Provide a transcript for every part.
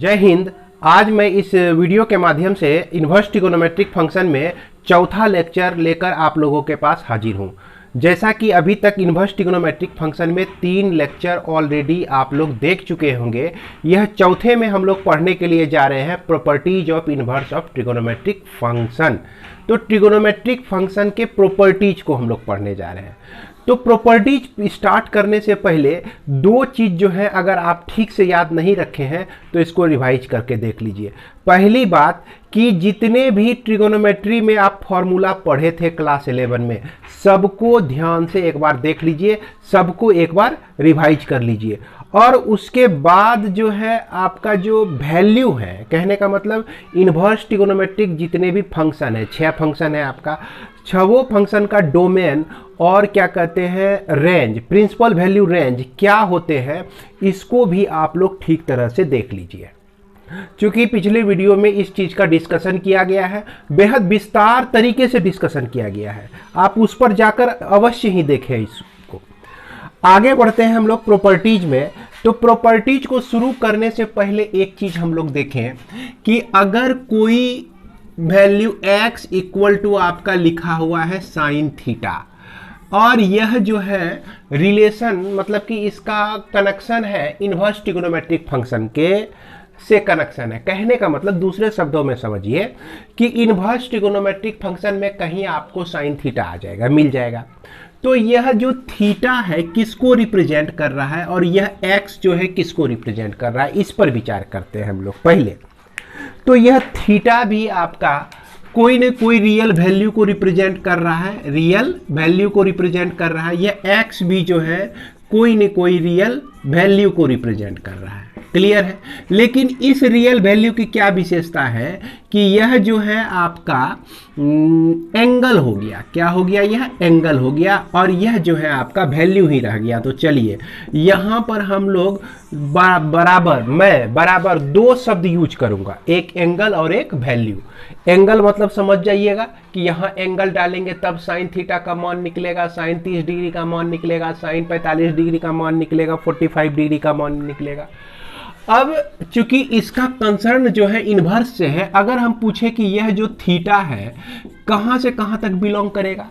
जय हिंद। आज मैं इस वीडियो के माध्यम से इन्वर्स ट्रिगोनोमेट्रिक फंक्शन में चौथा लेक्चर लेकर आप लोगों के पास हाजिर हूं। जैसा कि अभी तक इन्वर्स ट्रिगोनोमेट्रिक फंक्शन में 3 लेक्चर ऑलरेडी आप लोग देख चुके होंगे। यह चौथे में हम लोग पढ़ने के लिए जा रहे हैं properties of inverse of trigonometric function. तो ट्रिगोनोमेट्रिक फंक्शन के प्रॉपर्टीज को हम लोग पढ़ने जा रहे हैं। तो प्रॉपर्टीज स्टार्ट करने से पहले दो चीज जो है अगर आप ठीक से याद नहीं रखे हैं तो इसको रिवाइज करके देख लीजिए। पहली बात कि जितने भी ट्रिगोनोमेट्री में आप फॉर्मूला पढ़े थे क्लास 11 में, सबको ध्यान से एक बार देख लीजिए, सबको एक बार रिवाइज कर लीजिए। और उसके बाद जो है आपका जो वैल्यू है, कहने का मतलब इन्वर्स ट्रिगोनोमेट्रिक जितने भी फंक्शन है, 6 फंक्शन है आपका, 6 फंक्शन का डोमेन और क्या कहते हैं रेंज, प्रिंसिपल वैल्यू रेंज क्या होते हैं, इसको भी आप लोग ठीक तरह से देख लीजिए। क्योंकि पिछले वीडियो में इस चीज का डिस्कशन किया गया है, बेहद विस्तार तरीके से डिस्कशन किया गया है, आप उस पर जाकर अवश्य ही देखें इसको। आगे बढ़ते हैं हम लोग प्रॉपर्टीज में। तो प्रॉपर्टीज को शुरू करने से पहले एक चीज हम लोग देखें कि अगर कोई वैल्यू x इक्वल टू आपका लिखा हुआ है साइन थीटा, और यह जो है रिलेशन मतलब कि इसका कनेक्शन है इन्वर्स ट्रिगोनोमेट्रिक फंक्शन के से कनेक्शन है। कहने का मतलब दूसरे शब्दों में समझिए कि इन्वर्स ट्रिगोनोमेट्रिक फंक्शन में कहीं आपको साइन थीटा आ जाएगा, मिल जाएगा। तो यह जो थीटा है किसको रिप्रेजेंट कर रहा है और यह x जो है किसको रिप्रेजेंट कर रहा है, इस पर विचार करते हैं हम लोग पहले। तो यह थीटा भी आपका कोई न कोई रियल वैल्यू को रिप्रेजेंट कर रहा है, रियल वैल्यू को रिप्रेजेंट कर रहा है। यह x भी जो है कोई न कोई रियल वैल्यू को रिप्रेजेंट कर रहा है। क्लियर है। लेकिन इस रियल वैल्यू की क्या विशेषता है कि यह जो है आपका एंगल हो गया। क्या हो गया? यह एंगल हो गया और यह जो है आपका वैल्यू ही रह गया। तो चलिए यहाँ पर हम लोग मैं बराबर 2 शब्द यूज करूंगा, एक एंगल और एक वैल्यू। एंगल मतलब समझ जाइएगा कि यहाँ एंगल डालेंगे तब साइन थीटा का मान निकलेगा, साइन 30 डिग्री का मान निकलेगा, साइन 45 डिग्री का मान निकलेगा, 45 डिग्री का मान निकलेगा। अब चूंकि इसका कंसर्न जो है इन्वर्स से है, अगर हम पूछे कि यह जो थीटा है कहां से कहां तक बिलोंग करेगा,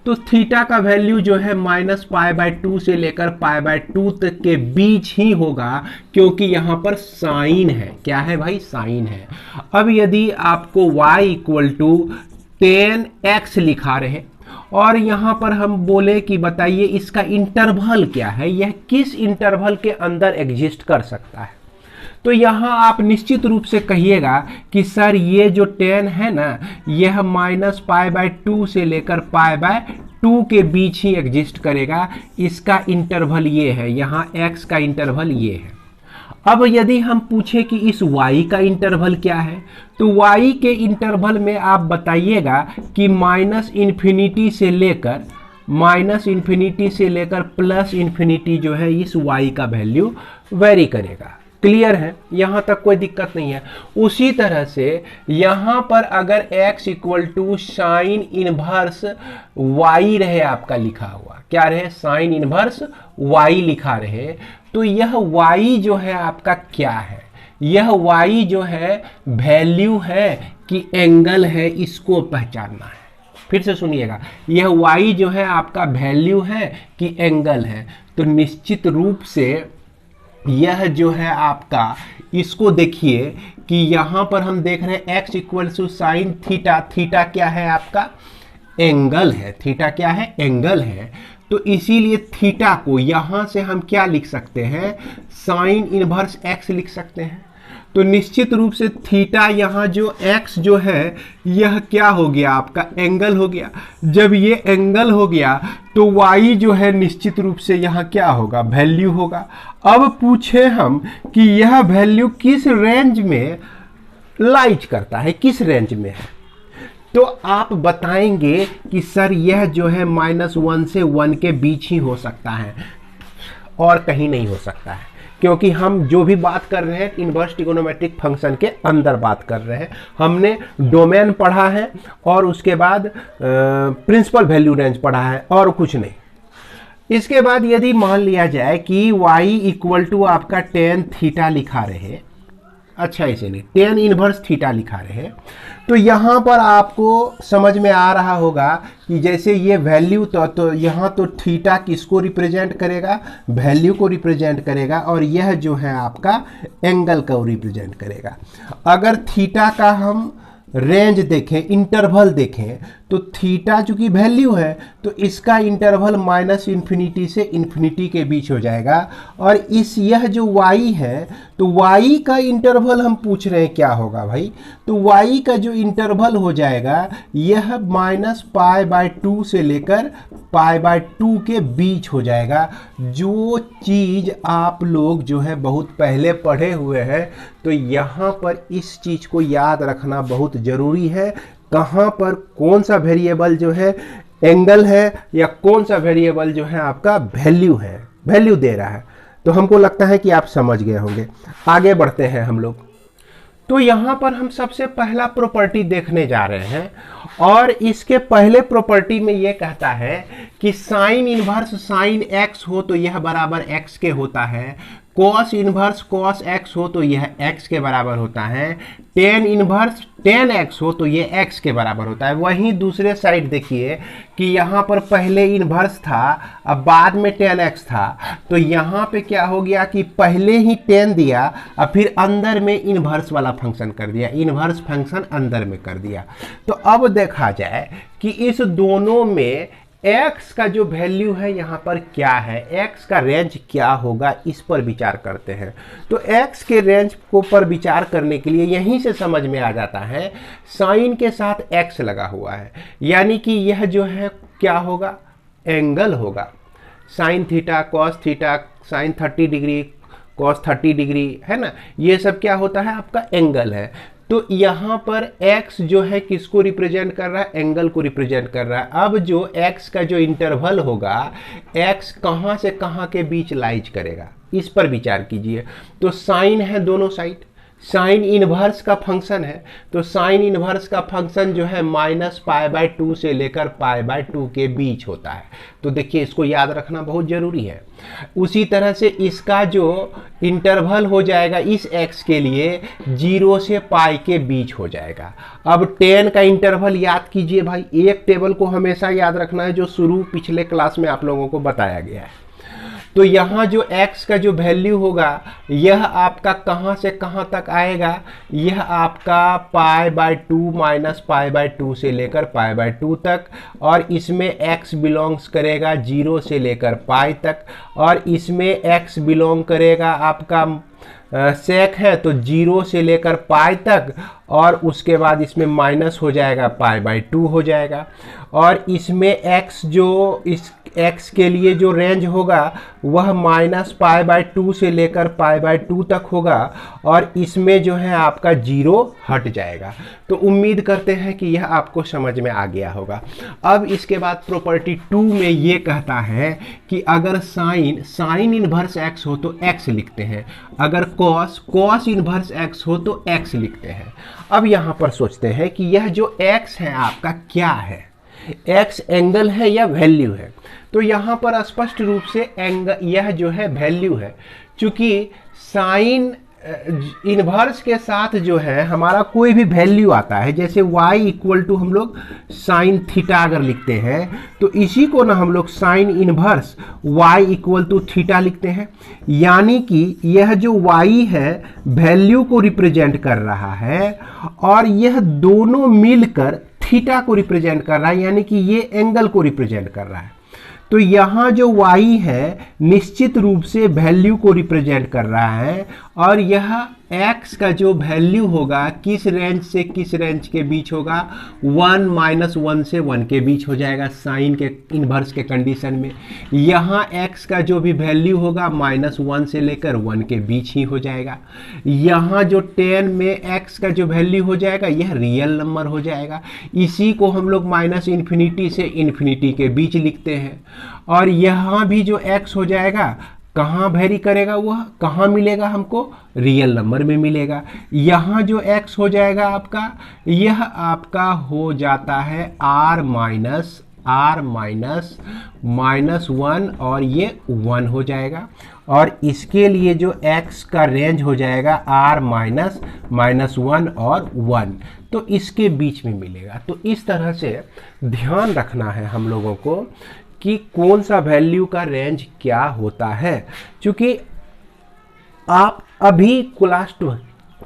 तो थीटा का वैल्यू जो है -π/2 से लेकर π/2 तक के बीच ही होगा, क्योंकि यहां पर साइन है। क्या है भाई? साइन है। अब यदि आपको y = 10x लिखा रहे और यहां पर हम बोले कि बताइए इसका इंटरवल क्या है, यह किस इंटरवल के अंदर एग्जिस्ट कर सकता है, तो यहाँ आप निश्चित रूप से कहिएगा कि सर ये जो 10 है ना, यह -π/2 से लेकर π/2 के बीच ही एग्जिस्ट करेगा। इसका इंटरवल ये है, यहाँ x का इंटरवल ये है। अब यदि हम पूछे कि इस y का इंटरवल क्या है, तो y के इंटरवल में आप बताइएगा कि -∞ से लेकर +∞ जो है इस y का वैल्यू वेरी करेगा। क्लियर है? यहां तक कोई दिक्कत नहीं है। उसी तरह से यहां पर अगर x = साइन इनवर्स y रहे आपका लिखा हुआ, क्या रहे? साइन इनवर्स y लिखा रहे, तो यह y जो है आपका क्या है? यह y जो है वैल्यू है कि एंगल है, इसको पहचानना है। फिर से सुनिएगा, यह y जो है आपका वैल्यू है कि एंगल है। तो निश्चित रूप से यह जो है आपका, इसको देखिए कि यहां पर हम देख रहे हैं x = साइन थीटा। थीटा क्या है आपका? एंगल है। थीटा क्या है? एंगल है। तो इसीलिए थीटा को यहां से हम क्या लिख सकते हैं? साइन इनवर्स x लिख सकते हैं। तो निश्चित रूप से थीटा यहाँ जो x जो है यह क्या हो गया? आपका एंगल हो गया। जब ये एंगल हो गया तो y जो है निश्चित रूप से यहाँ क्या होगा? वैल्यू होगा। अब पूछे हम कि यह वैल्यू किस रेंज में लाइज करता है, किस रेंज में है, तो आप बताएंगे कि सर यह जो है -1 से 1 के बीच ही हो सकता है और कहीं नहीं हो सकता है, क्योंकि हम जो भी बात कर रहे हैं इन्वर्स ट्रिगोनोमेट्रिक फंक्शन के अंदर बात कर रहे हैं। हमने डोमेन पढ़ा है और उसके बाद प्रिंसिपल वैल्यू रेंज पढ़ा है और कुछ नहीं। इसके बाद यदि मान लिया जाए कि y = आपका tan थीटा लिखा रहे, अच्छा इसे नहीं, टेन इनवर्स थीटा लिखा रहे हैं। तो यहाँ पर आपको समझ में आ रहा होगा कि जैसे ये वैल्यू तो यहाँ तो थीटा किसको रिप्रेजेंट करेगा, वैल्यू को रिप्रेजेंट करेगा, और यह जो है आपका एंगल को रिप्रेजेंट करेगा। अगर थीटा का हम रेंज देखें, इंटरवल देखें, तो थीटा चूंकि वैल्यू है तो इसका इंटरवल माइनस इन्फिनिटी से इन्फिनिटी के बीच हो जाएगा। और इस यह जो y है तो y का इंटरवल हम पूछ रहे हैं क्या होगा भाई, तो y का जो इंटरवल हो जाएगा यह -π/2 से लेकर π/2 के बीच हो जाएगा। जो चीज़ आप लोग जो है बहुत पहले पढ़े हुए हैं, तो यहाँ पर इस चीज़ को याद रखना बहुत ज़रूरी है। कहाँ पर कौन सा वेरिएबल जो है एंगल है या कौन सा वेरिएबल जो है आपका वैल्यू है, वैल्यू दे रहा है। तो हमको लगता है कि आप समझ गए होंगे। आगे बढ़ते हैं हम लोग। तो यहाँ पर हम सबसे पहला प्रॉपर्टी देखने जा रहे हैं, और इसके पहले प्रॉपर्टी में ये कहता है कि साइन इनवर्स साइन एक्स हो तो यह बराबर एक्स के होता है, कॉस इनवर्स कॉस एक्स हो तो यह एक्स के बराबर होता है, टेन इनवर्स टेन एक्स हो तो ये एक्स के बराबर होता है। वहीं दूसरे साइड देखिए कि यहाँ पर पहले इनवर्स था, अब बाद में टेन एक्स था, तो यहाँ पे क्या हो गया कि पहले ही टेन दिया और फिर अंदर में इनवर्स वाला फंक्शन कर दिया, इनवर्स फंक्शन अंदर में कर दिया। तो अब देखा जाए कि इस दोनों में x का जो वैल्यू है यहाँ पर क्या है, x का रेंज क्या होगा, इस पर विचार करते हैं। तो x के रेंज को पर विचार करने के लिए यहीं से समझ में आ जाता है, साइन के साथ x लगा हुआ है, यानी कि यह जो है क्या होगा, एंगल होगा। Sine theta cos theta, sine 30 degree cos 30 degree, है ना, ये सब क्या होता है आपका एंगल है। तो यहाँ पर x जो है किसको रिप्रेजेंट कर रहा है, एंगल को रिप्रेजेंट कर रहा है। अब जो x का जो इंटरवल होगा, x कहाँ से कहाँ के बीच लाइज करेगा, इस पर विचार कीजिए। तो साइन है दोनों साइड, साइन इनवर्स का फंक्शन है, तो साइन इनवर्स का फंक्शन जो है -π/2 से लेकर π/2 के बीच होता है। तो देखिए इसको याद रखना बहुत ज़रूरी है। उसी तरह से इसका जो इंटरवल हो जाएगा इस x के लिए 0 से पाई के बीच हो जाएगा। अब 10 का इंटरवल याद कीजिए भाई, एक टेबल को हमेशा याद रखना है जो शुरू पिछले क्लास में आप लोगों को बताया गया है। तो यहाँ जो x का जो वैल्यू होगा यह आपका कहाँ से कहाँ तक आएगा, यह आपका π/2 -π/2 से लेकर π/2 तक, और इसमें x बिलोंग्स करेगा 0 से लेकर पाई तक, और इसमें x बिलोंग करेगा आपका सेक है तो 0 से लेकर पाई तक, और उसके बाद इसमें माइनस हो जाएगा π/2 हो जाएगा। और इसमें x जो इस x के लिए जो रेंज होगा वह -π/2 से लेकर π/2 तक होगा, और इसमें जो है आपका 0 हट जाएगा। तो उम्मीद करते हैं कि यह आपको समझ में आ गया होगा। अब इसके बाद प्रॉपर्टी 2 में ये कहता है कि अगर साइन इनवर्स x हो तो x लिखते हैं, अगर कॉस इनवर्स x हो तो x लिखते हैं। अब यहाँ पर सोचते हैं कि यह जो x है आपका क्या है, x एंगल है या वैल्यू है। तो यहाँ पर स्पष्ट रूप से एंगल, यह जो है वैल्यू है, क्योंकि साइन इनवर्स के साथ जो है हमारा कोई भी वैल्यू आता है, जैसे y इक्वल टू हम लोग साइन थीटा अगर लिखते हैं तो इसी को ना हम लोग sine inverse y equal to theta लिखते हैं। यानी कि यह जो y है वैल्यू को रिप्रेजेंट कर रहा है, और यह दोनों मिलकर थीटा को रिप्रेजेंट कर रहा है, यानी कि ये एंगल को रिप्रेजेंट कर रहा है। तो यहाँ जो y है निश्चित रूप से वैल्यू को रिप्रेजेंट कर रहा है, और यह x का जो वैल्यू होगा किस रेंज से किस रेंज के बीच होगा, 1 -1 से 1 के बीच हो जाएगा साइन के इन्वर्स के कंडीशन में। यहाँ x का जो भी वैल्यू होगा -1 से लेकर 1 के बीच ही हो जाएगा। यहाँ जो 10 में x का जो वैल्यू हो जाएगा यह रियल नंबर हो जाएगा, इसी को हम लोग -∞ से इन्फिनिटी के बीच लिखते हैं। और यहाँ भी जो x हो जाएगा कहाँ वेरी करेगा, वह कहाँ मिलेगा हमको, रियल नंबर में मिलेगा। यहाँ जो x हो जाएगा आपका, यह आपका हो जाता है r - r माइनस -1 और ये 1 हो जाएगा, और इसके लिए जो x का रेंज हो जाएगा r माइनस -1 और 1, तो इसके बीच में मिलेगा। तो इस तरह से ध्यान रखना है हम लोगों को कि कौन सा वैल्यू का रेंज क्या होता है, क्योंकि आप अभी क्लास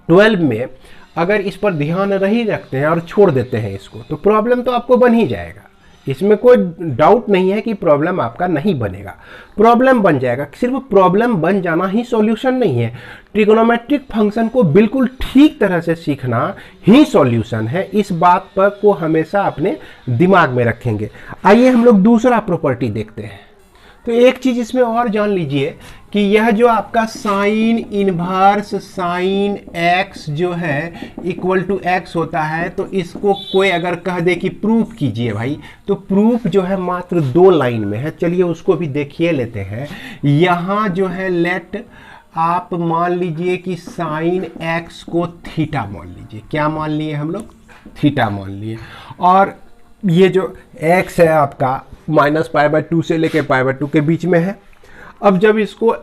12 में अगर इस पर ध्यान नहीं रखते हैं और छोड़ देते हैं इसको, तो प्रॉब्लम तो आपको बन ही जाएगा। इसमें कोई डाउट नहीं है कि प्रॉब्लम आपका नहीं बनेगा, प्रॉब्लम बन जाएगा। सिर्फ प्रॉब्लम बन जाना ही सॉल्यूशन नहीं है, ट्रिग्नोमेट्रिक फंक्शन को बिल्कुल ठीक तरह से सीखना ही सॉल्यूशन है। इस बात पर को हमेशा अपने दिमाग में रखेंगे। आइए हम लोग दूसरा प्रॉपर्टी देखते हैं। तो एक चीज इसमें और जान लीजिए कि यह जो आपका साइन इनवर्स साइन x जो है इक्वल टू x होता है, तो इसको कोई अगर कह दे कि प्रूफ कीजिए भाई, तो प्रूफ जो है मात्र 2 लाइन में है। चलिए उसको भी देखिए लेते हैं। यहाँ जो है लेट आप मान लीजिए कि साइन x को थीटा मान लीजिए। क्या मान लिए हम लोग? थीटा मान लिए। और ये जो x है आपका -π/2 से लेके π/2 के बीच में है। अब जब इसको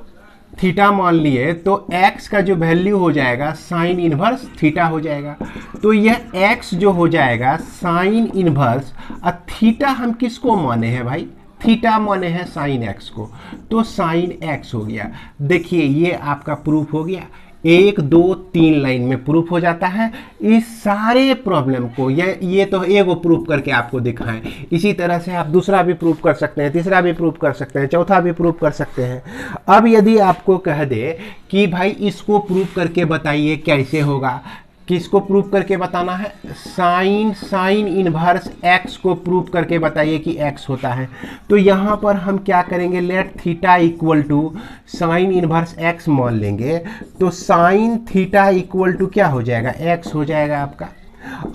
थीटा मान लिए तो x का जो वैल्यू हो जाएगा साइन इनवर्स थीटा हो जाएगा। तो यह x जो हो जाएगा साइन इनवर्स, और थीटा हम किसको माने हैं भाई? थीटा माने हैं साइन x को, तो साइन x हो गया। देखिए ये आपका प्रूफ हो गया। 1 2 3 लाइन में प्रूफ हो जाता है। इस सारे प्रॉब्लम को ये तो एगो प्रूफ करके आपको दिखाएं। इसी तरह से आप दूसरा भी प्रूफ कर सकते हैं, तीसरा भी प्रूफ कर सकते हैं, चौथा भी प्रूफ कर सकते हैं। अब यदि आपको कह दे कि भाई इसको प्रूफ करके बताइए कैसे होगा, किसको प्रूफ करके बताना है? साइन इनवर्स x को प्रूफ करके बताइए कि x होता है। तो यहाँ पर हम क्या करेंगे? Let theta equal to sine inverse x मान लेंगे। तो साइन थीटा इक्वल टू क्या हो जाएगा? x हो जाएगा आपका।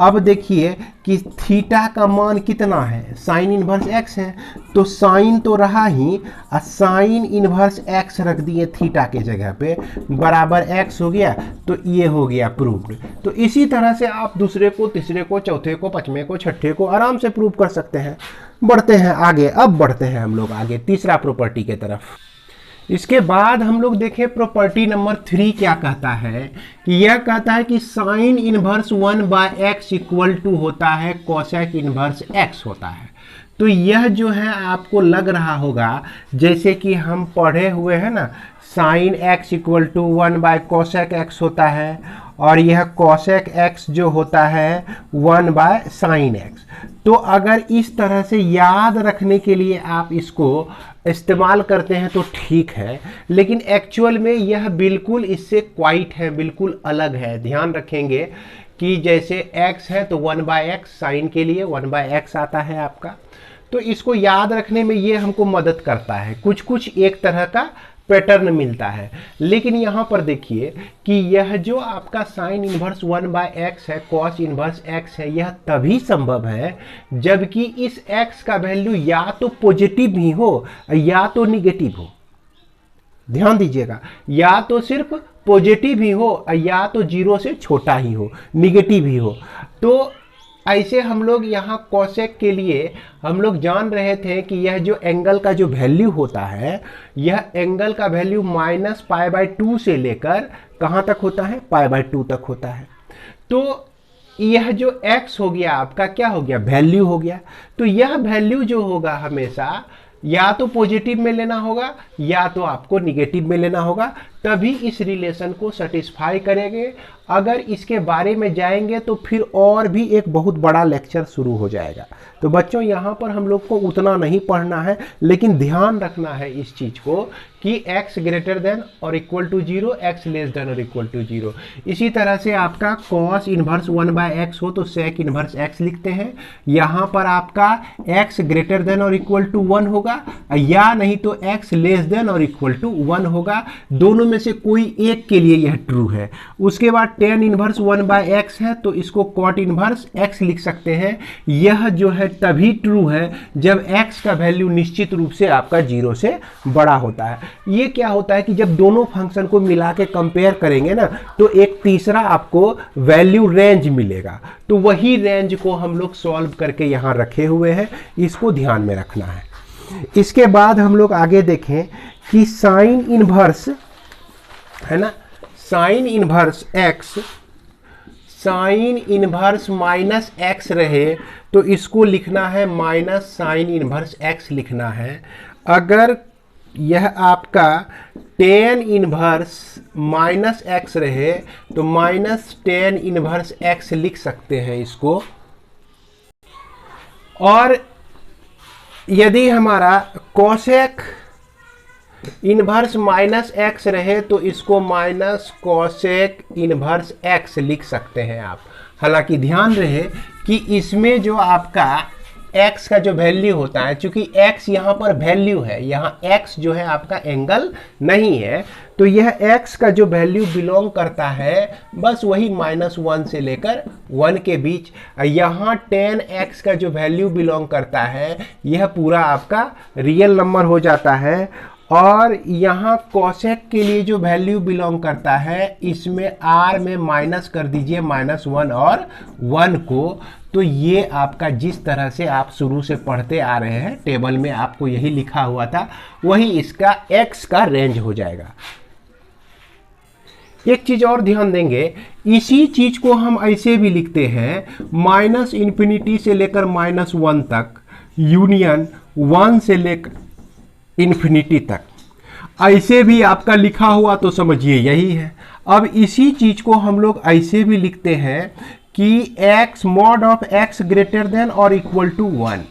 अब देखिए कि थीटा का मान कितना है? साइन इनवर्स x है, तो साइन तो रहा ही, साइन इनवर्स x रख दिए थीटा के जगह पे, बराबर x हो गया। तो ये हो गया प्रूव्ड। तो इसी तरह से आप दूसरे को, तीसरे को, चौथे को, पांचवें को, छठे को आराम से प्रूव कर सकते हैं। बढ़ते हैं आगे। अब बढ़ते हैं हम लोग आगे तीसरा प्रॉपर्टी के तरफ। इसके बाद हम लोग देखें प्रॉपर्टी नंबर 3 क्या कहता है कि यह कहता है कि sine inverse 1/x equal to होता है कोसेक इनवर्स x होता है। तो यह जो है आपको लग रहा होगा जैसे कि हम पढ़े हुए हैं ना, साइन x इक्वल टू 1/कोसेक x होता है, और यह कोसेक x जो होता है 1/साइन x। तो अगर इस तरह से याद रखने के लिए आप इसको इस्तेमाल करते हैं तो ठीक है, लेकिन एक्चुअल में यह बिल्कुल इससे क्वाइट है, बिल्कुल अलग है। ध्यान रखेंगे कि जैसे x है तो 1/x, साइन के लिए 1/x आता है आपका। तो इसको याद रखने में ये हमको मदद करता है, कुछ कुछ एक तरह का पैटर्न मिलता है। लेकिन यहाँ पर देखिए कि यह जो आपका साइन इनवर्स 1/x है, कॉस इनवर्स x है, यह तभी संभव है जबकि इस x का वैल्यू या तो पॉजिटिव ही हो या तो निगेटिव हो। ध्यान दीजिएगा, या तो सिर्फ पॉजिटिव ही हो या तो 0 से छोटा ही हो, निगेटिव ही हो। तो ऐसे हम लोग यहाँ कोसेक के लिए हम लोग जान रहे थे कि यह जो एंगल का जो वैल्यू होता है, यह एंगल का वैल्यू -π/2 से लेकर कहाँ तक होता है? π/2 तक होता है। तो यह जो x हो गया आपका क्या हो गया? वैल्यू हो गया। तो यह वैल्यू जो होगा हमेशा या तो पॉजिटिव में लेना होगा या तो आपको निगेटिव में लेना होगा, तभी इस रिलेशन को सेटिस्फाई करेंगे। अगर इसके बारे में जाएंगे तो फिर और भी एक बहुत बड़ा लेक्चर शुरू हो जाएगा। तो बच्चों यहाँ पर हम लोग को उतना नहीं पढ़ना है, लेकिन ध्यान रखना है इस चीज़ को कि x ग्रेटर देन और equal to 0, x less than और इक्वल टू 0। इसी तरह से आपका कॉस इनवर्स 1/x हो तो सेक इनवर्स x लिखते हैं। यहाँ पर आपका x ग्रेटर देन और इक्वल टू 1 होगा, या नहीं तो x लेस देन और इक्वल टू 1 होगा। दोनों में में से कोई एक के लिए यह ट्रू है। उसके बाद tan इनवर्स 1/x है तो इसको cot इनवर्स x लिख सकते हैं। यह जो है तभी ट्रू है जब x का वैल्यू निश्चित रूप से आपका 0 से बड़ा होता है। ये क्या होता है कि जब दोनों फंक्शन को मिला के कंपेयर करेंगे ना तो एक तीसरा आपको वैल्यू रेंज मिलेगा, तो वही रेंज को हम लोग सॉल्व करके यहाँ रखे हुए हैं, इसको ध्यान में रखना है। इसके बाद हम लोग आगे देखें कि साइन इनवर्स है ना, sign inverse x, sine inverse minus x रहे तो इसको लिखना है माइनस साइन इनवर्स x लिखना है। अगर यह आपका tan इनवर्स माइनस x रहे तो माइनस tan इनवर्स x लिख सकते हैं इसको। और यदि हमारा कोसेक इनवर्स माइनस x रहे तो इसको माइनस कोसेक इनवर्स x लिख सकते हैं आप। हालांकि ध्यान रहे कि इसमें जो आपका x का जो वैल्यू होता है, चूंकि x यहाँ पर वैल्यू है, यहाँ x जो है आपका एंगल नहीं है, तो यह x का जो वैल्यू बिलोंग करता है बस वही -1 से लेकर 1 के बीच। यहाँ tan x का जो वैल्यू बिलोंग करता है यह पूरा आपका रियल नंबर हो जाता है। और यहाँ कोसेक के लिए जो वैल्यू बिलोंग करता है इसमें r में माइनस कर दीजिए -1 और 1 को, तो ये आपका जिस तरह से आप शुरू से पढ़ते आ रहे हैं टेबल में आपको यही लिखा हुआ था वही इसका x का रेंज हो जाएगा। एक चीज और ध्यान देंगे, इसी चीज को हम ऐसे भी लिखते हैं -∞ से लेकर -1 तक यूनियन 1 से लेकर इन्फिनिटी तक, ऐसे भी आपका लिखा हुआ तो समझिए यही है। अब इसी चीज को हम लोग ऐसे भी लिखते हैं कि x mod of x greater than और equal to 1,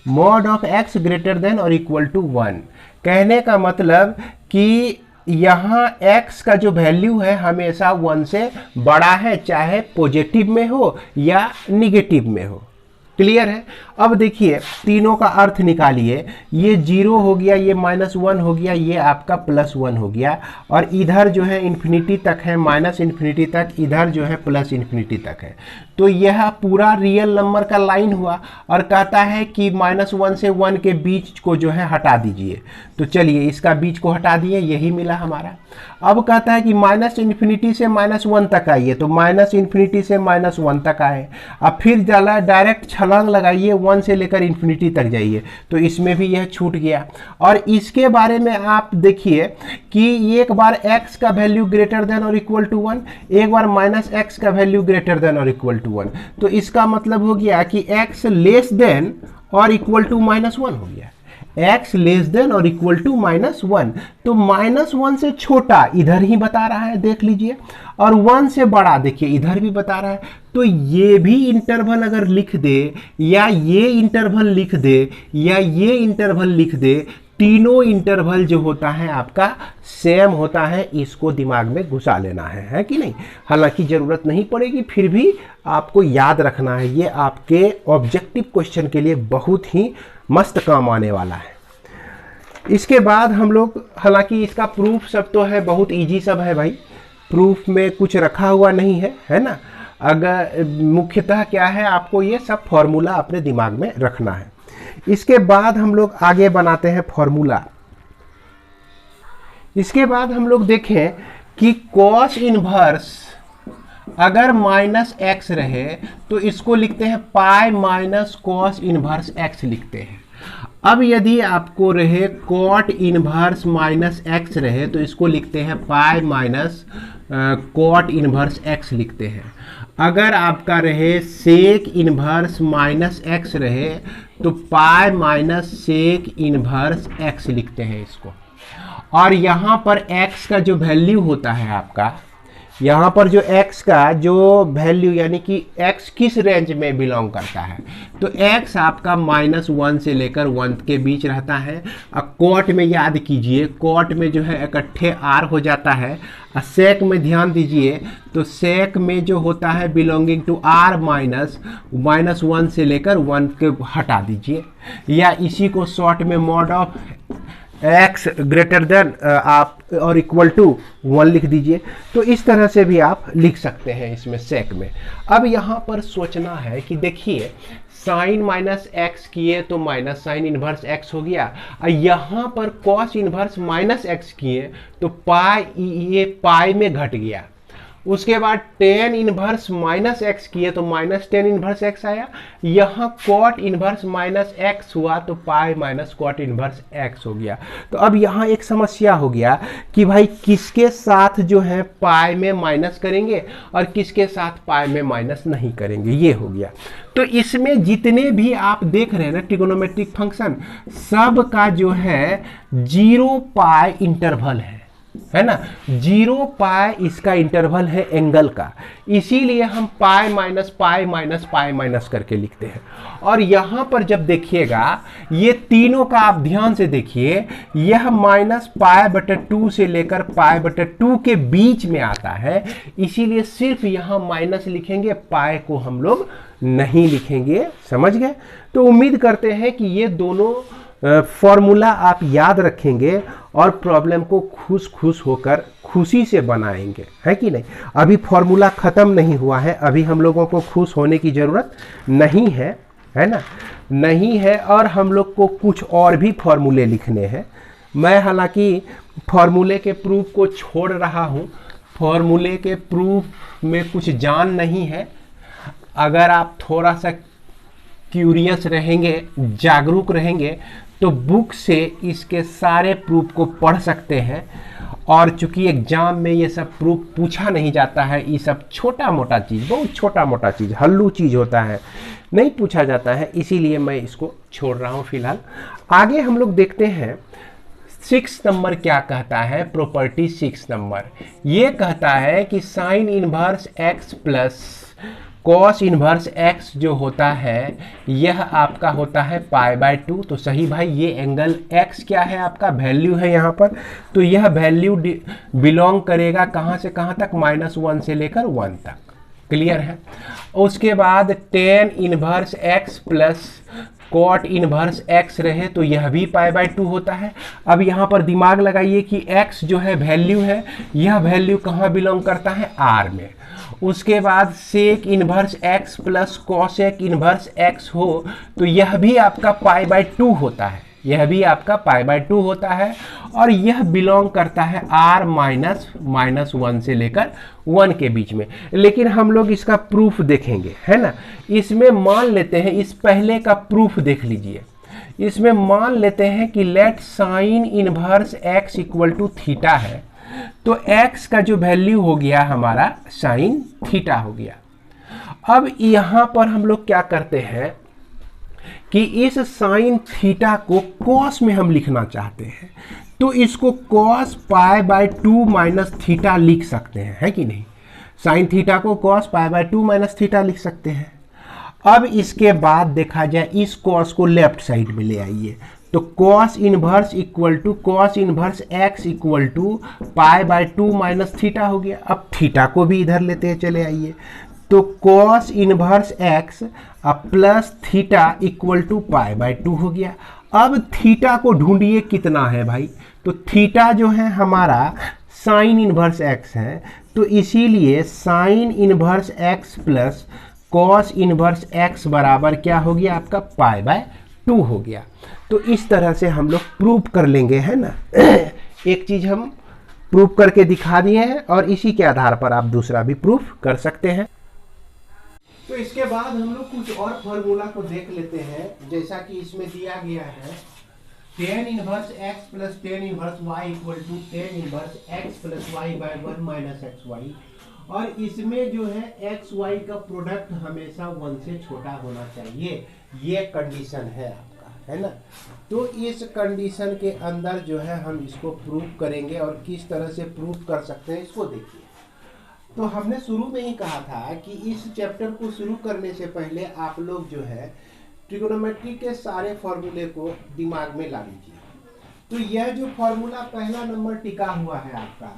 mod of x greater than और इक्वल टू 1। कहने का मतलब कि यहाँ x का जो वैल्यू है हमेशा 1 से बड़ा है, चाहे पॉजिटिव में हो या निगेटिव में हो। क्लियर है? अब देखिए तीनों का अर्थ निकालिए, ये 0 हो गया, ये -1 हो गया, ये आपका +1 हो गया, और इधर जो है इन्फिनिटी तक है, -∞ तक, इधर जो है +∞ तक है। तो यह पूरा रियल नंबर का लाइन हुआ और कहता है कि -1 से 1 के बीच को जो है हटा दीजिए। तो चलिए इसका बीच को हटा दिए, यही मिला हमारा। अब कहता है कि -∞ से -1 तक आइए, तो -∞ से -1 तक आए। अब फिर डायरेक्ट छलांग लगाइए, 1 से लेकर इन्फिनिटी तक जाइए, तो इसमें भी यह छूट गया। और इसके बारे में आप देखिए कि एक बार x का वैल्यू ग्रेटर देन और इक्वल टू 1, एक बार -x का वैल्यू ग्रेटर देन और इक्वल टू 1, तो इसका मतलब हो गया कि x लेस देन और इक्वल टू -1 हो गया। x लेस देन और इक्वल टू -1, तो -1 से छोटा इधर ही बता रहा है, देख लीजिए, और 1 से बड़ा देखिए इधर भी बता रहा है। तो ये भी इंटरवल अगर लिख दे या ये इंटरवल लिख दे या ये इंटरवल लिख दे, तीनों इंटरवल जो होता है आपका सेम होता है, इसको दिमाग में घुसा लेना है कि नहीं? हालांकि ज़रूरत नहीं पड़ेगी, फिर भी आपको याद रखना है, ये आपके ऑब्जेक्टिव क्वेश्चन के लिए बहुत ही मस्त काम आने वाला है। इसके बाद हम लोग, हालांकि इसका प्रूफ सब तो है, बहुत इजी सब है भाई, प्रूफ में कुछ रखा हुआ नहीं है, है ना? अगर मुख्यतः क्या है, आपको ये सब फॉर्मूला अपने दिमाग में रखना है। इसके बाद हम लोग आगे बनाते हैं फॉर्मूला। इसके बाद हम लोग देखें कि कॉस इनवर्स अगर -x रहे तो इसको लिखते हैं pi minus cos inverse x लिखते हैं। अब यदि आपको रहे कॉट इनवर्स -x रहे तो इसको लिखते हैं pi minus cot inverse x लिखते हैं। अगर आपका रहे सेक इनवर्स -x रहे तो pi minus sec inverse x लिखते हैं इसको। और यहाँ पर x का जो वैल्यू होता है आपका, यहाँ पर जो x का जो वैल्यू यानी कि x किस रेंज में बिलोंग करता है, तो x आपका -1 से लेकर 1 के बीच रहता है। अब कॉट में याद कीजिए, कॉट में जो है इकट्ठे r हो जाता है। और सेक में ध्यान दीजिए, तो सेक में जो होता है बिलोंगिंग टू r -1 से लेकर 1 के हटा दीजिए, या इसी को शॉर्ट में mod of x greater than आप और इक्वल टू 1 लिख दीजिए। तो इस तरह से भी आप लिख सकते हैं इसमें सेक में। अब यहाँ पर सोचना है कि देखिए साइन माइनस एक्स किए तो माइनस साइन इनवर्स एक्स हो गया, और यहाँ पर कॉस इनवर्स माइनस एक्स किए तो पाई, ये पाई में घट गया। उसके बाद टेन इनवर्स माइनस एक्स किए तो माइनस टेन इनवर्स एक्स आया। यहाँ कॉट इनवर्स माइनस एक्स हुआ तो pi minus cot inverse x हो गया। तो अब यहाँ एक समस्या हो गया कि भाई किसके साथ जो है पाई में माइनस करेंगे और किसके साथ पाई में माइनस नहीं करेंगे, ये हो गया। तो इसमें जितने भी आप देख रहे हैं ना ट्रिगोनोमेट्रिक फंक्शन, सब का जो है 0 पाई इंटरवल है ना। 0 पाई इसका इंटरवल है एंगल का, इसीलिए हम पाई माइनस पाई माइनस करके लिखते हैं। और यहां पर जब देखिएगा ये तीनों का आप ध्यान से देखिए, यह माइनस पाई/2 से लेकर पाई/2 के बीच में आता है, इसीलिए सिर्फ यहां माइनस लिखेंगे, पाई को हम लोग नहीं लिखेंगे। समझ गए? तो उम्मीद करते हैं कि ये दोनों फॉर्मूला आप याद रखेंगे और प्रॉब्लम को खुश होकर खुशी से बनाएंगे, है कि नहीं। अभी फॉर्मूला खत्म नहीं हुआ है, अभी हम लोगों को खुश होने की ज़रूरत नहीं है, है ना, नहीं है। और हम लोग को कुछ और भी फॉर्मूले लिखने हैं। मैं हालांकि फॉर्मूले के प्रूफ को छोड़ रहा हूँ, फॉर्मूले के प्रूफ में कुछ जान नहीं है। अगर आप थोड़ा सा क्यूरियस रहेंगे, जागरूक रहेंगे, तो बुक से इसके सारे प्रूफ को पढ़ सकते हैं। और चूंकि एग्जाम में ये सब प्रूफ पूछा नहीं जाता है, ये सब छोटा मोटा चीज़, बहुत छोटा मोटा चीज़, हल्लू चीज़ होता है, नहीं पूछा जाता है, इसीलिए मैं इसको छोड़ रहा हूँ फिलहाल। आगे हम लोग देखते हैं 6 नंबर क्या कहता है। प्रॉपर्टी 6 नंबर ये कहता है कि sine inverse x plus cos inverse x जो होता है यह आपका होता है पाई/2। तो सही भाई, ये एंगल एक्स क्या है आपका वैल्यू है यहाँ पर, तो यह वैल्यू बिलोंग करेगा कहाँ से कहाँ तक, -1 से लेकर 1 तक। क्लियर है? उसके बाद tan inverse x plus cot inverse x रहे तो यह भी पाई/2 होता है। अब यहाँ पर दिमाग लगाइए कि x जो है वैल्यू है, यह वैल्यू कहाँ बिलोंग करता है, r में। उसके बाद sec inverse x plus cosec inverse x हो तो यह भी आपका पाई/2 होता है, यह भी आपका पाई/2 होता है। और यह बिलोंग करता है r -1 से लेकर 1 के बीच में। लेकिन हम लोग इसका प्रूफ देखेंगे, है ना। इसमें मान लेते हैं, इस पहले का प्रूफ देख लीजिए। इसमें मान लेते हैं कि let sine inverse x equal to theta है, तो x का जो वैल्यू हो गया हमारा साइन थीटा हो गया। अब यहाँ पर हम लोग क्या करते हैं कि इस साइन थीटा को कॉस में हम लिखना चाहते हैं, तो इसको कॉस पाई/2 माइनस थीटा लिख सकते हैं, है कि नहीं। साइन थीटा को कॉस पाई/2 माइनस थीटा लिख सकते हैं। अब इसके बाद देखा जाए, इस कॉस को लेफ्ट साइड में ले आइए, तो cos inverse equal to cos inverse x equal to पाई/2 माइनस थीटा हो गया। अब थीटा को भी इधर लेते हैं, चले आइए, तो cos inverse x plus theta equal to पाई/2 हो गया। अब थीटा को ढूंढिए कितना है भाई, तो थीटा जो है हमारा साइन इनवर्स एक्स है, तो इसीलिए sign inverse x plus cos inverse x बराबर क्या हो गया आपका पाई/2 हो गया। तो इस तरह से हम लोग प्रूफ कर लेंगे, है ना। एक चीज हम प्रूफ करके दिखा दिए हैं और इसी के आधार पर आप दूसरा भी प्रूफ कर सकते हैं। तो इसके बाद हम लोग कुछ और फॉर्मूला को देख लेते हैं, जैसा कि इसमें दिया गया है tan inverse x plus tan inverse y equal to tan inverse x plus वाई/1 माइनस एक्स वाई। और इसमें जो है एक्स वाई का प्रोडक्ट हमेशा 1 से छोटा होना चाहिए, ये कंडीशन है आपका, है ना। तो इस कंडीशन के अंदर जो है हम इसको प्रूफ करेंगे, और किस तरह से प्रूफ कर सकते हैं इसको देखिए। तो हमने शुरू में ही कहा था कि इस चैप्टर को शुरू करने से पहले आप लोग जो है ट्रिगोनोमेट्री के सारे फॉर्मूले को दिमाग में ला लीजिए। तो यह जो फॉर्मूला पहला नंबर टिका हुआ है आपका,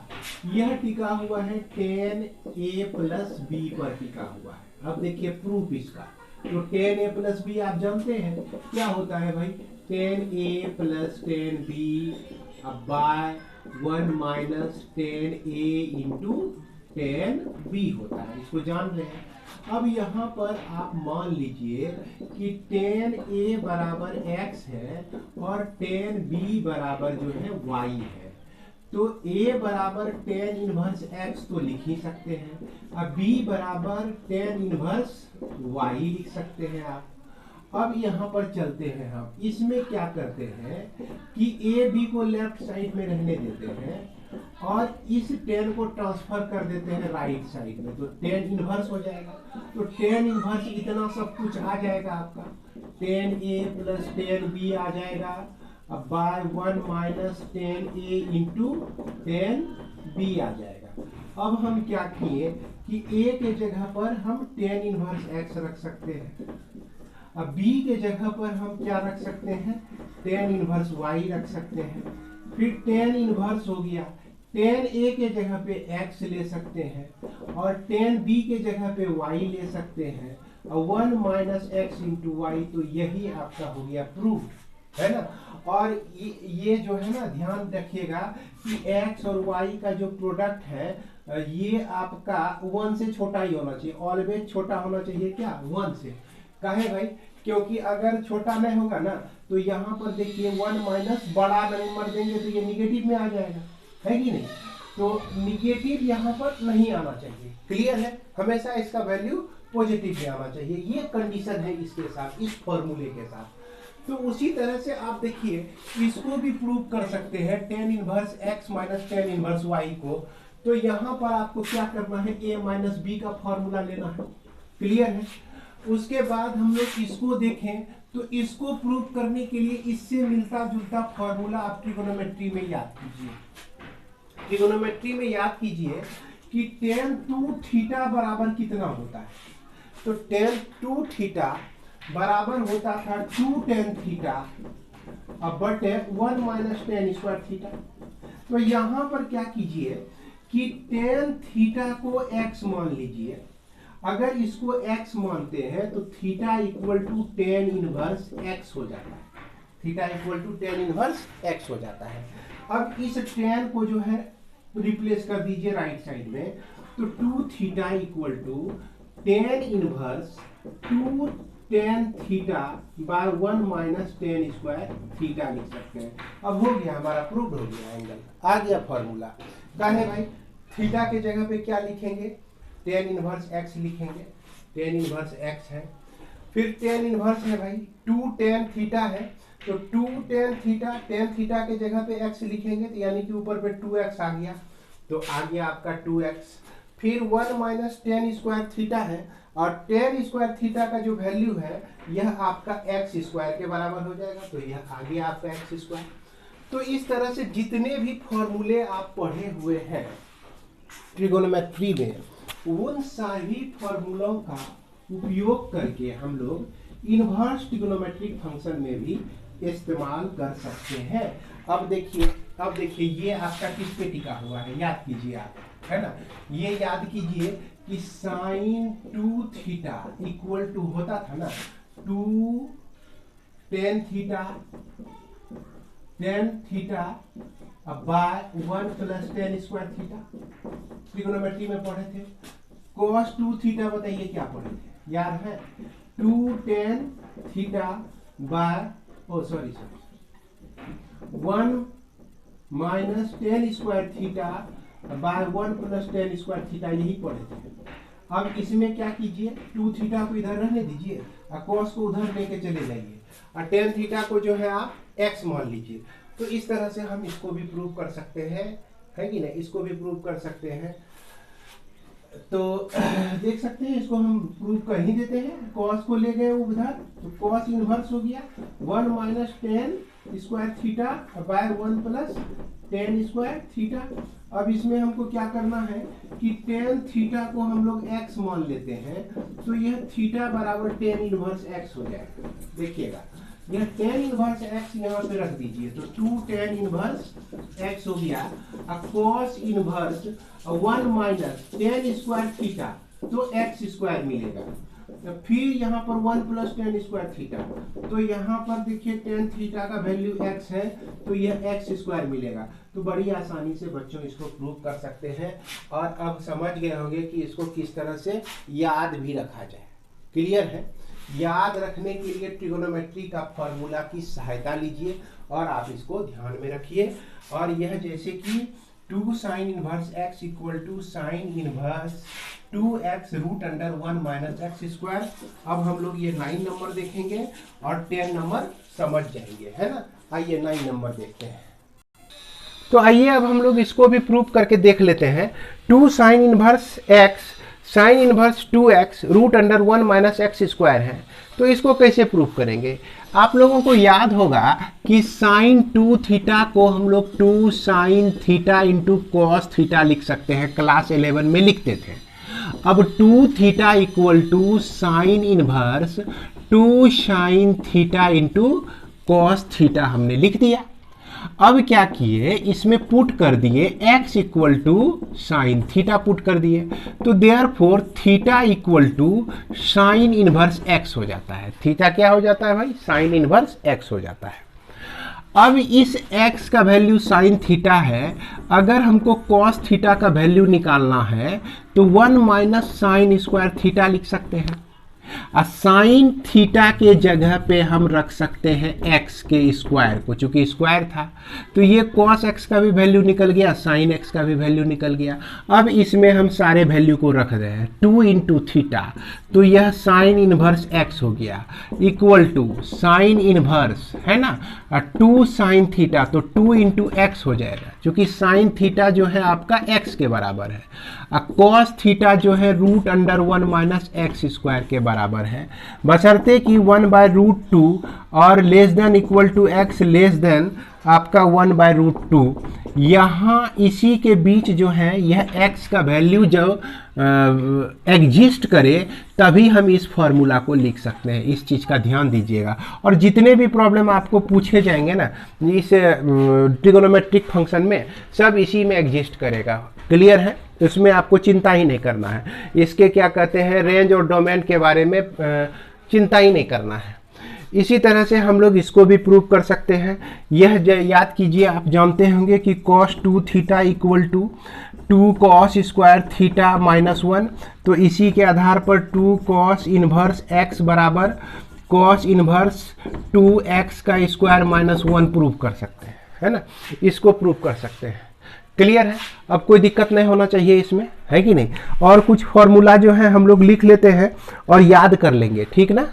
यह टिका हुआ है tan a प्लस b पर टिका हुआ है। अब देखिए प्रूफ इसका, तो टेन ए प्लस बी आप जानते हैं क्या होता है भाई, tan A plus tan B by 1 minus tan A into tan B होता है, इसको जान रहे हैं। अब यहाँ पर आप मान लीजिए कि टेन ए बराबर x है और टेन बी बराबर जो है y है, तो a बराबर टेन इनवर्स x तो लिख ही सकते हैं, अब b बराबर टेन इनवर्स y लिख सकते हैं आप। अब यहाँ पर चलते हैं, हम इसमें क्या करते हैं कि a b को लेफ्ट साइड में रहने देते हैं और इस टेन को ट्रांसफर कर देते हैं राइट साइड में, तो टेन इनवर्स हो जाएगा। तो टेन इनवर्स इतना सब कुछ आ जाएगा आपका, ten A plus tan B आ जाएगा, अब bye 1 minus tan A into tan B आ जाएगा। अब हम क्या किए कि a के जगह पर हम टेन इनवर्स x रख सकते हैं, अब b के जगह पर हम क्या रख सकते हैं, टेन इनवर्स y रख सकते हैं, फिर टेन इनवर्स हो गया, टेन a के जगह पे x ले सकते हैं और टेन b के जगह पे y ले सकते हैं, और 1 माइनस एक्स इंटू वाई, तो यही आपका हो गया प्रूफ, है ना। और ये जो है ना, ध्यान रखिएगा कि x और y का जो प्रोडक्ट है ये आपका 1 से छोटा ही होना चाहिए, ऑलवेज छोटा होना चाहिए, क्या 1 से। काहे भाई, क्योंकि अगर छोटा नहीं होगा ना तो यहाँ पर देखिए 1 माइनस बड़ा नंबर देंगे तो ये निगेटिव में आ जाएगा, है कि नहीं, तो निगेटिव यहाँ पर नहीं आना चाहिए, क्लियर है, हमेशा इसका वैल्यू पॉजिटिव में आना चाहिए, ये कंडीशन है इसके साथ, इस फॉर्मूले के साथ। तो उसी तरह से आप देखिए इसको भी प्रूव कर सकते हैं, ten inverse x minus tan inverse y को। तो यहाँ पर आपको क्या करना है, a माइनस बी का फॉर्मूला लेना है, क्लियर है। उसके बाद हम लोग इसको देखें तो इसको प्रूव करने के लिए इससे मिलता जुलता फॉर्मूला आप ट्रिगोनोमेट्री में याद कीजिए, ट्रिगोनोमेट्री में याद कीजिए कि टेन टू थीटा बराबर कितना होता है, तो टेन टू थीटा बराबर होता था 2 टेन थीटा अब बटे 1 माइनस टेन स्क्वायर थीटा। तो यहाँ पर क्या कीजिए कि टेन थीटा को x मान लीजिए, अगर इसको x मानते हैं तो theta equal to tan inverse x हो जाता है, theta equal to tan inverse x हो जाता है। अब इस टेन को जो है रिप्लेस कर दीजिए राइट साइड में, तो 2 theta equal to tan inverse 2 tan theta by 1 minus tan square theta लिख सकते हैं। अब हो गया, हमारा प्रूव हो गया, एंगल आ गया फॉर्मूला। क्या है भाई, थीटा के जगह पे क्या लिखेंगे, टेन इनवर्स x लिखेंगे, टेन इनवर्स x है, फिर टेन इनवर्स है भाई 2 टेन थीटा है, तो 2 टेन थीटा के जगह पे x लिखेंगे, तो यानी कि ऊपर पे 2x आ गया, तो आ गया आपका 2x, फिर 1 माइनस टेन स्क्वायर थीटा है, और टेन स्क्वायर थीटा का जो वैल्यू है यह आपका एक्स स्क्वायर के बराबर हो जाएगा, तो यह आ गया आपका एक्स स्क्वायर। तो इस तरह से जितने भी फॉर्मूले आप पढ़े हुए हैं ट्रिगोनोमेट्री में, उन सभी फॉर्मूलों का उपयोग करके हम लोग इनवर्स ट्रिगोनोमेट्रिक फंक्शन में भी इस्तेमाल कर सकते हैं। अब देखिए ये आपका किस पे टिका हुआ है, याद कीजिए आप, है ना, ये याद कीजिए कि साइन 2 थीटा इक्वल टू होता था ना 2 tan theta by 1 plus ten square theta, trigonometry में पढ़े थे। cos 2 थीटा बताइए क्या पढ़े थे, याद है, 2 tan theta by 1 minus tan square theta by 1 plus ten square theta, यही पढ़े थे। अब इसमें क्या कीजिए, 2 थीटा को इधर रहने दीजिए और cos को उधर लेके चले जाइए, और टेन थीटा को जो है आप x मान लीजिए। तो इस तरह से हम इसको भी प्रूव कर सकते हैं, है कि नहीं, इसको भी प्रूव कर सकते हैं। तो देख सकते हैं, इसको हम प्रूव कर ही देते हैं, cos को ले गए उधर, तो cos इनवर्स हो गया 1 minus tan square theta by 1 plus ten square theta. अब इसमें हमको क्या करना है कि टेन थीटा को हम लोग x मान लेते हैं, तो यह थीटा बराबर टेन इनवर्स x हो जाएगा। देखिएगा, यह टेन इनवर्स x यहाँ पे रख दीजिए, तो 2 टेन इनवर्स x हो गया, और cos inverse 1 minus tan square theta, तो x स्क्वायर मिलेगा। फिर यहाँ पर 1 प्लस टेन स्क्वायर थीटा, तो यहाँ पर देखिए टेन थीटा का वैल्यू x है, तो यह x स्क्वायर मिलेगा। तो बड़ी आसानी से बच्चों इसको प्रूव कर सकते हैं, और अब समझ गए होंगे कि इसको किस तरह से याद भी रखा जाए। क्लियर है? याद रखने के लिए ट्रिगोनोमेट्री का फॉर्मूला की सहायता लीजिए और आप इसको ध्यान में रखिए। और यह जैसे कि 2 sine inverse x equal to sine inverse 2x root under 1 minus x square. अब हम लोग ये 9 नंबर देखेंगे और 10 नंबर समझ जाएंगे, है ना। आइए 9 नंबर देखते हैं। तो आइए अब हम लोग इसको भी प्रूव करके देख लेते हैं। 2 sine inverse x sine inverse 2x root under 1 minus x square है। तो इसको कैसे प्रूफ करेंगे? आप लोगों को याद होगा कि साइन 2 थीटा को हम लोग 2 sine theta into cos theta लिख सकते हैं, क्लास 11 में लिखते थे। अब 2 theta equal to sine inverse 2 sine theta into cos theta हमने लिख दिया। अब क्या किए, इसमें पुट कर दिए x equal to sine theta put कर दिए, तो therefore theta equal to sine inverse x हो जाता है। थीटा क्या हो जाता है भाई? साइन इनवर्स x हो जाता है। अब इस x का वैल्यू साइन थीटा है, अगर हमको कॉस थीटा का वैल्यू निकालना है तो 1 माइनस साइन स्क्वायर थीटा लिख सकते हैं। साइन थीटा के जगह पे हम रख सकते हैं x के स्क्वायर को, चूंकि स्क्वायर था तो ये cos x का भी वैल्यू निकल गया, साइन x का भी वैल्यू निकल गया। अब इसमें हम सारे वैल्यू को रख रहे हैं 2 इंटू थीटा, तो यह साइन इनवर्स x हो गया इक्वल टू साइन इनवर्स, है ना, 2 साइन थीटा, तो 2 इंटू एक्स हो जाएगा, क्योंकि साइन थीटा जो है आपका x के बराबर है, कॉस थीटा जो है root under 1 minus x square के बराबर है, बशर्ते कि 1 बाय रूट 2 और less than equal to x less than आपका 1 बाय रूट 2। यहाँ इसी के बीच जो है यह x का वैल्यू जब एग्जिस्ट करे तभी हम इस फॉर्मूला को लिख सकते हैं। इस चीज़ का ध्यान दीजिएगा। और जितने भी प्रॉब्लम आपको पूछे जाएंगे ना इस ट्रिगोनोमेट्रिक फंक्शन में, सब इसी में एग्जिस्ट करेगा। क्लियर है? इसमें आपको चिंता ही नहीं करना है। इसके क्या कहते हैं, रेंज और डोमेन के बारे में चिंता ही नहीं करना है। इसी तरह से हम लोग इसको भी प्रूव कर सकते हैं। यह याद कीजिए, आप जानते होंगे कि cos 2 theta equal to 2 cos square theta minus 1, तो इसी के आधार पर 2 cos इनवर्स x बराबर cos इनवर्स 2x का स्क्वायर माइनस 1 प्रूव कर सकते हैं, है ना। इसको प्रूव कर सकते हैं। क्लियर है? अब कोई दिक्कत नहीं होना चाहिए इसमें, है कि नहीं। और कुछ फॉर्मूला जो है हम लोग लिख लेते हैं और याद कर लेंगे, ठीक ना।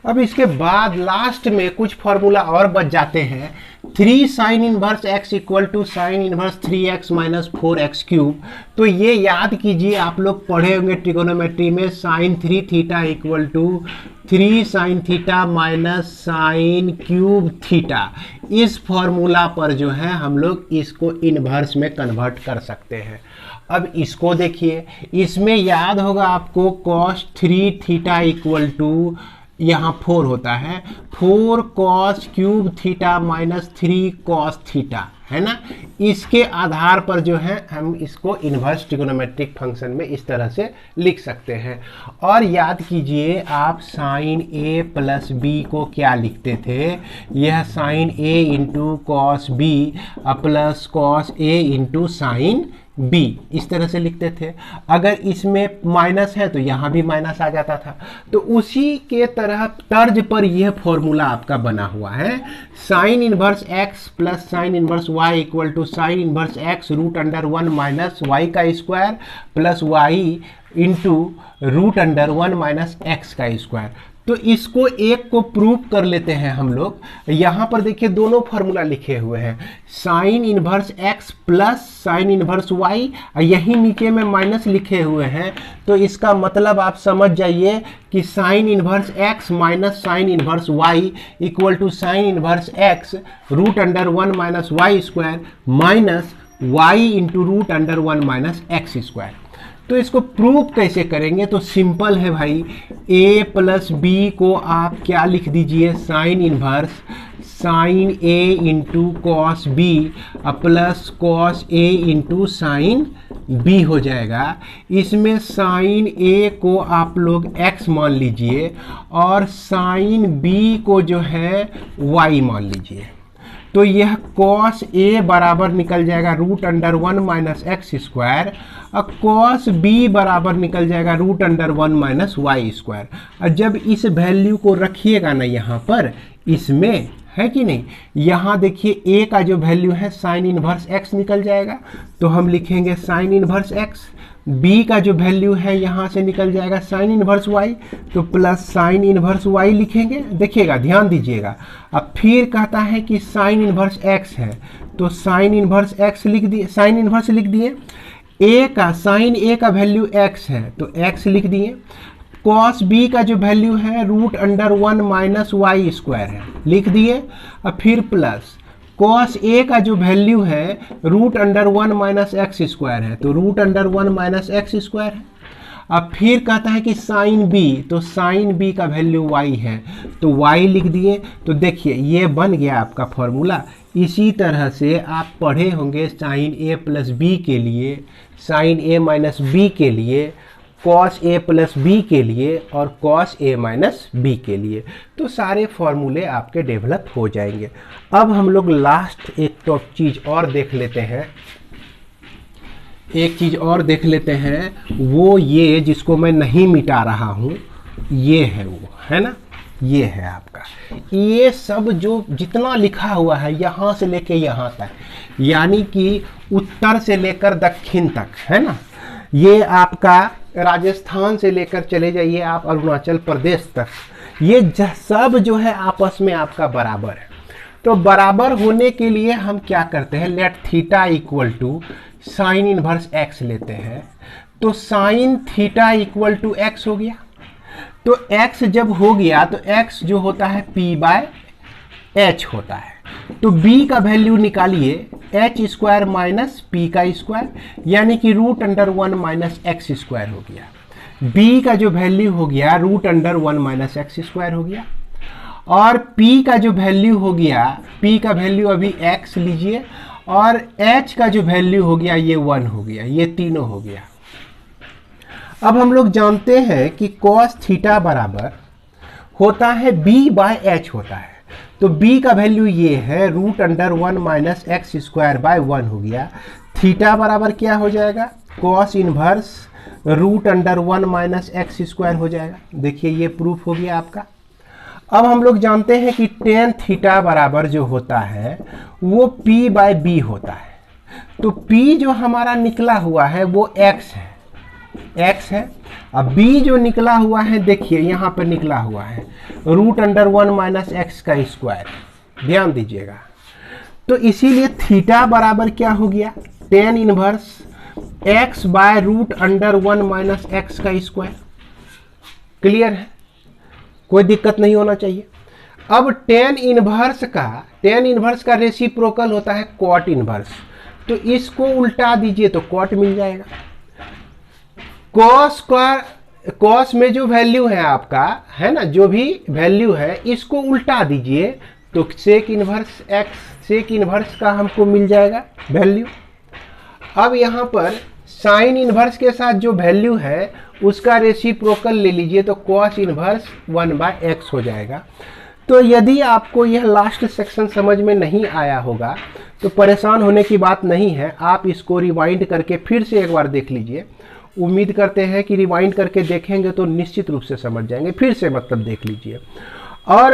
अब इसके बाद लास्ट में कुछ फॉर्मूला और बच जाते हैं। 3 sine inverse x equal to sine inverse 3x minus 4x cube. तो ये याद कीजिए, आप लोग पढ़े होंगे ट्रिगोनोमेट्री में sine 3 theta equal to 3 sine theta minus sine cube theta. इस फॉर्मूला पर जो है हम लोग इसको इनवर्स में कन्वर्ट कर सकते हैं। अब इसको देखिए, इसमें याद होगा आपको cos 3 थीटा इक्वल टू यहाँ 4 होता है 4 cos cube theta minus 3 cos theta, है ना। इसके आधार पर जो है हम इसको इनवर्स ट्रिगोनोमेट्रिक फंक्शन में इस तरह से लिख सकते हैं। और याद कीजिए, आप साइन a प्लस बी को क्या लिखते थे, यह sine a into cos B plus cos a into sine b, इस तरह से लिखते थे। अगर इसमें माइनस है तो यहाँ भी माइनस आ जाता था। तो उसी के तरह तर्ज पर यह फॉर्मूला आपका बना हुआ है। Sine inverse x plus sine inverse y equal to sine inverse x root under 1 minus y का square plus y into root under 1 minus x का स्क्वायर। तो इसको एक को प्रूव कर लेते हैं हम लोग। यहाँ पर देखिए दोनों फार्मूला लिखे हुए हैं, sign inverse x plus sine inverse y, यही नीचे में माइनस लिखे हुए हैं। तो इसका मतलब आप समझ जाइए कि sine inverse x minus sine inverse y equal to sine inverse x root under 1 minus y square minus y into root under 1 minus x square. तो इसको प्रूव कैसे करेंगे, तो सिंपल है भाई, a प्लस बी को आप क्या लिख दीजिए, sine inverse sine A into cos B plus cos A into sine B हो जाएगा। इसमें साइन ए को आप लोग x मान लीजिए और साइन बी को जो है y मान लीजिए। तो यह cos a बराबर निकल जाएगा √1 माइनस एक्स स्क्वायर और cos b बराबर निकल जाएगा √1 माइनस वाई स्क्वायर। और जब इस वैल्यू को रखिएगा ना यहाँ पर, इसमें है कि नहीं, यहाँ देखिए a का जो वैल्यू है साइन इनवर्स x निकल जाएगा, तो हम लिखेंगे साइन इनवर्स x। b का जो वैल्यू है यहाँ से निकल जाएगा साइन इनवर्स y, तो प्लस साइन इनवर्स y लिखेंगे। देखिएगा, ध्यान दीजिएगा। अब फिर कहता है कि साइन इनवर्स x है, तो साइन इनवर्स x लिख दिए, साइन इनवर्स लिख दिए। a का साइन a का वैल्यू x है, तो x लिख दिए। कॉस b का जो वैल्यू है √1 माइनस वाई स्क्वायर है, लिख दिए। और फिर प्लस कॉस a का जो वैल्यू है √1 माइनस एक्स स्क्वायर है, तो √1 माइनस एक्स स्क्वायर है। अब फिर कहता है कि साइन b, तो साइन b का वैल्यू y है, तो y लिख दिए। तो देखिए ये बन गया आपका फॉर्मूला। इसी तरह से आप पढ़े होंगे साइन a प्लस बी के लिए, साइन a माइनस बी के लिए, कॉस a प्लस बी के लिए और कॉस a माइनस बी के लिए। तो सारे फॉर्मूले आपके डेवलप हो जाएंगे। अब हम लोग लास्ट एक तो चीज़ और देख लेते हैं, एक चीज़ और देख लेते हैं, वो ये जिसको मैं नहीं मिटा रहा हूँ, ये है वो, है ना, ये है आपका। ये सब जो जितना लिखा हुआ है यहाँ से लेके यहाँ तक, यानी कि उत्तर से लेकर दक्षिण तक, है ना, ये आपका राजस्थान से लेकर चले जाइए आप अरुणाचल प्रदेश तक, ये सब जो है आपस में आपका बराबर है। तो बराबर होने के लिए हम क्या करते हैं, let theta equal to sine inverse x लेते हैं। तो sine theta equal to x हो गया। तो x जब हो गया तो x जो होता है p/h होता है। तो b का वैल्यू निकालिए, h स्क्वायर माइनस p का स्क्वायर, यानी कि √1 माइनस एक्स स्क्वायर हो गया। b का जो वैल्यू हो गया √1 माइनस एक्स स्क्वायर हो गया। और p का जो वैल्यू हो गया, p का वैल्यू अभी x लीजिए, और h का जो वैल्यू हो गया ये 1 हो गया, ये तीनों हो गया। अब हम लोग जानते हैं कि cos थीटा बराबर होता है b/h होता है। तो b का वैल्यू ये है √1 माइनस एक्स स्क्वायर बाय 1 हो गया। थीटा बराबर क्या हो जाएगा, cos inverse √1 minus x square हो जाएगा। देखिए ये प्रूफ हो गया आपका। अब हम लोग जानते हैं कि tan थीटा बराबर जो होता है वो p/b होता है। तो p जो हमारा निकला हुआ है वो x है, x है। अब b जो निकला हुआ है, देखिए यहाँ पर निकला हुआ है √1 माइनस एक्स का स्क्वायर, ध्यान दीजिएगा। तो इसीलिए थीटा बराबर क्या हो गया, tan inverse x by √1 minus x का स्क्वायर। क्लियर है, कोई दिक्कत नहीं होना चाहिए। अब tan इनवर्स का रेसिप्रोकल होता है cot इनवर्स, तो इसको उल्टा दीजिए तो cot मिल जाएगा। cos में जो वैल्यू है आपका, है ना, जो भी वैल्यू है इसको उल्टा दीजिए तो सेक इनवर्स का हमको मिल जाएगा वैल्यू। अब यहाँ पर साइन इनवर्स के साथ जो वैल्यू है उसका रेसिप्रोकल ले लीजिए तो cos इनवर्स 1/x हो जाएगा। तो यदि आपको यह लास्ट सेक्शन समझ में नहीं आया होगा तो परेशान होने की बात नहीं है, आप इसको रिवाइंड करके फिर से एक बार देख लीजिए। उम्मीद करते हैं कि रिवाइंड करके देखेंगे तो निश्चित रूप से समझ जाएंगे। फिर से मतलब देख लीजिए। और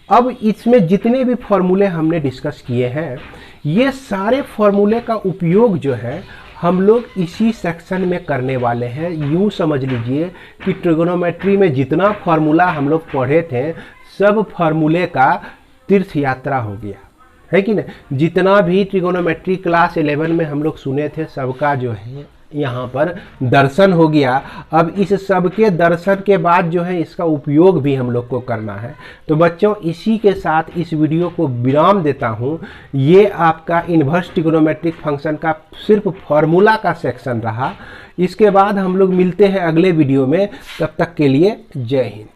अब इसमें जितने भी फॉर्मूले हमने डिस्कस किए हैं, ये सारे फॉर्मूले का उपयोग जो है हम लोग इसी सेक्शन में करने वाले हैं। यूँ समझ लीजिए कि ट्रिगोनोमेट्री में जितना फार्मूला हम लोग पढ़े थे, सब फार्मूले का तीर्थ यात्रा हो गया है कि नहीं। जितना भी ट्रिगोनोमेट्री क्लास 11 में हम लोग सुने थे, सबका जो है यहाँ पर दर्शन हो गया। अब इस सब के दर्शन के बाद जो है इसका उपयोग भी हम लोग को करना है। तो बच्चों, इसी के साथ इस वीडियो को विराम देता हूँ। ये आपका इन्वर्स ट्रिगोनोमेट्रिक फंक्शन का सिर्फ फार्मूला का सेक्शन रहा। इसके बाद हम लोग मिलते हैं अगले वीडियो में। तब तक के लिए जय हिंद।